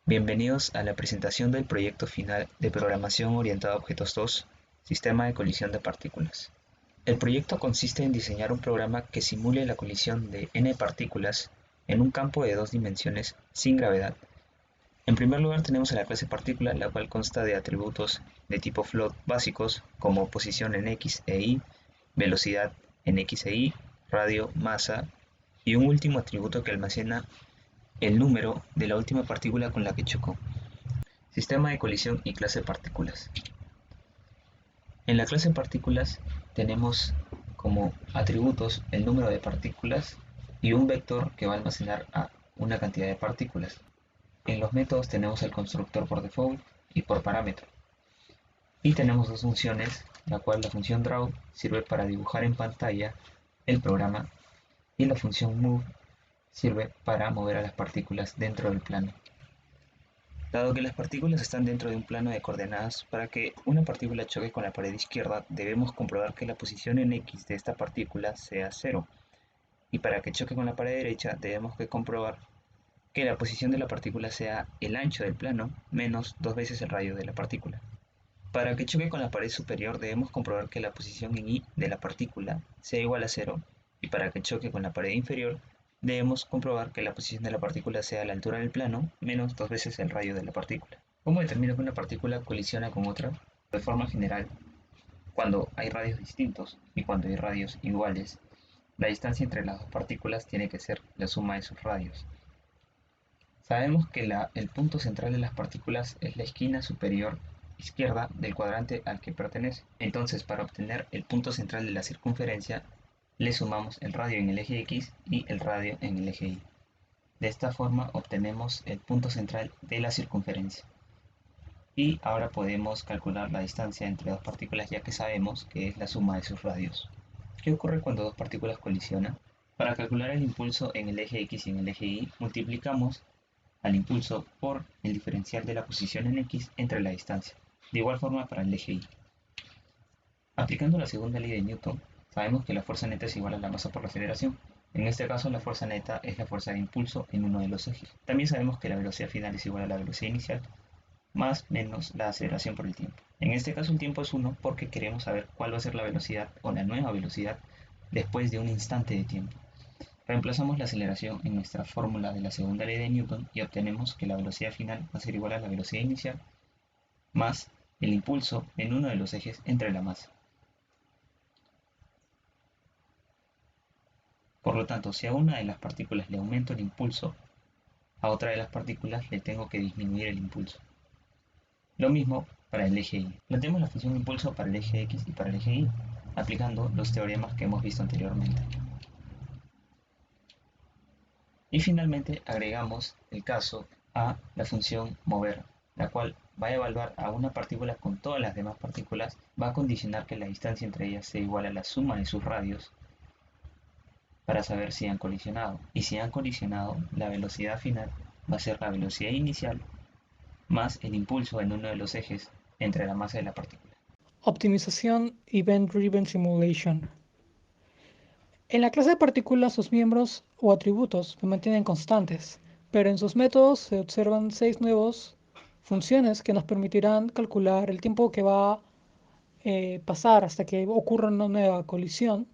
Bienvenidos a la presentación del proyecto final de Programación Orientada a Objetos 2, Sistema de Colisión de Partículas. El proyecto consiste en diseñar un programa que simule la colisión de n partículas en un campo de 2 dimensiones sin gravedad. En primer lugar tenemos a la clase partícula, la cual consta de atributos de tipo float básicos como posición en x e y, velocidad en x e y, radio, masa y un último atributo que almacena el número de la última partícula con la que chocó. Sistema de colisión y clase partículas. En la clase partículas tenemos como atributos el número de partículas y un vector que va a almacenar a una cantidad de partículas. En los métodos tenemos el constructor por default y por parámetro. Y tenemos dos funciones, la cual la función draw sirve para dibujar en pantalla el programa y la función move sirve para mover a las partículas dentro del plano. Dado que las partículas están dentro de un plano de coordenadas, para que una partícula choque con la pared izquierda, debemos comprobar que la posición en x de esta partícula sea 0. Y para que choque con la pared derecha, debemos comprobar que la posición de la partícula sea el ancho del plano menos 2 veces el radio de la partícula. Para que choque con la pared superior, debemos comprobar que la posición en y de la partícula sea igual a 0. Y para que choque con la pared inferior, debemos comprobar que la posición de la partícula sea la altura del plano menos 2 veces el radio de la partícula. ¿Cómo determino que una partícula colisiona con otra? De forma general, cuando hay radios distintos y cuando hay radios iguales, la distancia entre las dos partículas tiene que ser la suma de sus radios. Sabemos que el punto central de las partículas es la esquina superior izquierda del cuadrante al que pertenece. Entonces, para obtener el punto central de la circunferencia, le sumamos el radio en el eje X y el radio en el eje Y. De esta forma obtenemos el punto central de la circunferencia. Y ahora podemos calcular la distancia entre dos partículas, ya que sabemos que es la suma de sus radios. ¿Qué ocurre cuando dos partículas colisionan? Para calcular el impulso en el eje X y en el eje Y, multiplicamos al impulso por el diferencial de la posición en X entre la distancia. De igual forma para el eje Y. Aplicando la segunda ley de Newton, sabemos que la fuerza neta es igual a la masa por la aceleración. En este caso, la fuerza neta es la fuerza de impulso en uno de los ejes. También sabemos que la velocidad final es igual a la velocidad inicial, más menos la aceleración por el tiempo. En este caso el tiempo es 1 porque queremos saber cuál va a ser la velocidad o la nueva velocidad después de un instante de tiempo. Reemplazamos la aceleración en nuestra fórmula de la segunda ley de Newton y obtenemos que la velocidad final va a ser igual a la velocidad inicial más el impulso en uno de los ejes entre la masa. Por lo tanto, si a una de las partículas le aumento el impulso, a otra de las partículas le tengo que disminuir el impulso. Lo mismo para el eje Y. Planteamos la función impulso para el eje X y para el eje Y, aplicando los teoremas que hemos visto anteriormente. Y finalmente agregamos el caso a la función mover, la cual va a evaluar a una partícula con todas las demás partículas, va a condicionar que la distancia entre ellas sea igual a la suma de sus radios para saber si han colisionado. Y si han colisionado, la velocidad final va a ser la velocidad inicial más el impulso en uno de los ejes entre la masa de la partícula. Optimización Event Driven Simulation. En la clase de partículas, sus miembros o atributos se mantienen constantes, pero en sus métodos se observan 6 nuevas funciones que nos permitirán calcular el tiempo que va a pasar hasta que ocurra una nueva colisión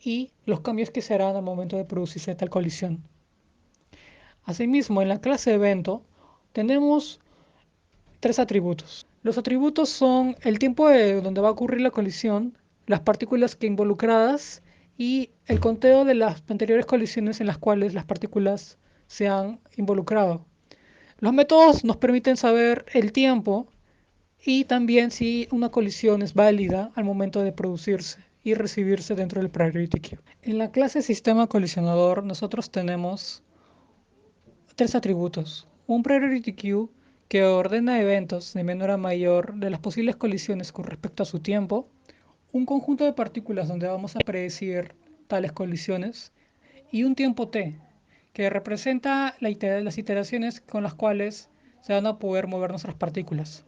y los cambios que se harán al momento de producirse tal colisión. Asimismo, en la clase de evento tenemos 3 atributos. Los atributos son el tiempo donde va a ocurrir la colisión, las partículas que involucradas y el conteo de las anteriores colisiones en las cuales las partículas se han involucrado. Los métodos nos permiten saber el tiempo y también si una colisión es válida al momento de producirse y recibirse dentro del Priority Queue. En la clase Sistema Colisionador nosotros tenemos 3 atributos. Un Priority Queue que ordena eventos de menor a mayor de las posibles colisiones con respecto a su tiempo, un conjunto de partículas donde vamos a predecir tales colisiones y un tiempo t, que representa las iteraciones con las cuales se van a poder mover nuestras partículas.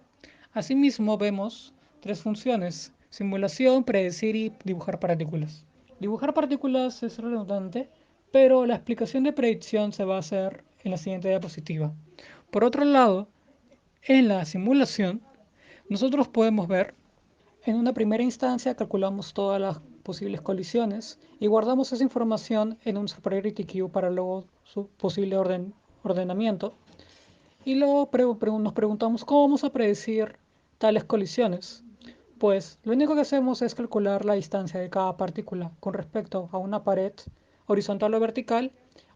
Asimismo vemos 3 funciones: simulación, predecir y dibujar partículas. Dibujar partículas es redundante, pero la explicación de predicción se va a hacer en la siguiente diapositiva. Por otro lado, en la simulación, nosotros podemos ver, en una primera instancia calculamos todas las posibles colisiones y guardamos esa información en un priority queue para luego su posible ordenamiento. Y luego nos preguntamos cómo vamos a predecir tales colisiones. Pues lo único que hacemos es calcular la distancia de cada partícula con respecto a una pared horizontal o vertical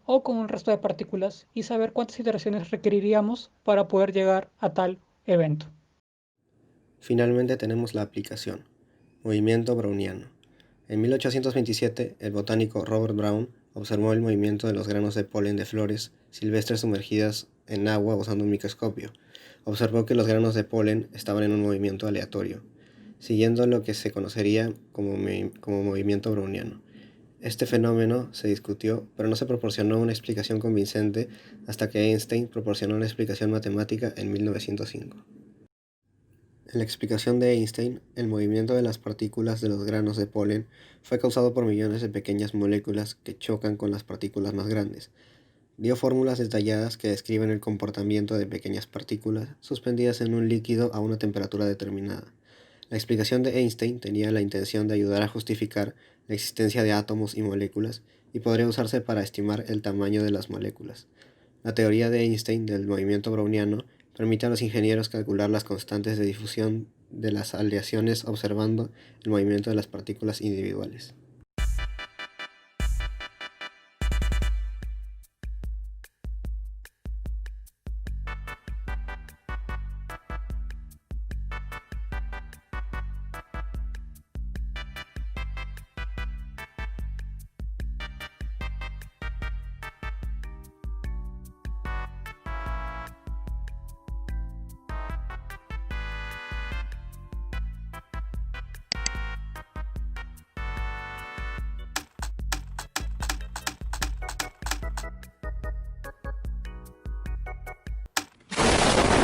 o con el resto de partículas y saber cuántas iteraciones requeriríamos para poder llegar a tal evento. Finalmente tenemos la aplicación, movimiento browniano. En 1827, el botánico Robert Brown observó el movimiento de los granos de polen de flores silvestres sumergidas en agua usando un microscopio. Observó que los granos de polen estaban en un movimiento aleatorio, siguiendo lo que se conocería como movimiento browniano. Este fenómeno se discutió, pero no se proporcionó una explicación convincente hasta que Einstein proporcionó una explicación matemática en 1905. En la explicación de Einstein, el movimiento de las partículas de los granos de polen fue causado por millones de pequeñas moléculas que chocan con las partículas más grandes. Dio fórmulas detalladas que describen el comportamiento de pequeñas partículas suspendidas en un líquido a una temperatura determinada. La explicación de Einstein tenía la intención de ayudar a justificar la existencia de átomos y moléculas y podría usarse para estimar el tamaño de las moléculas. La teoría de Einstein del movimiento browniano permite a los ingenieros calcular las constantes de difusión de las aleaciones observando el movimiento de las partículas individuales.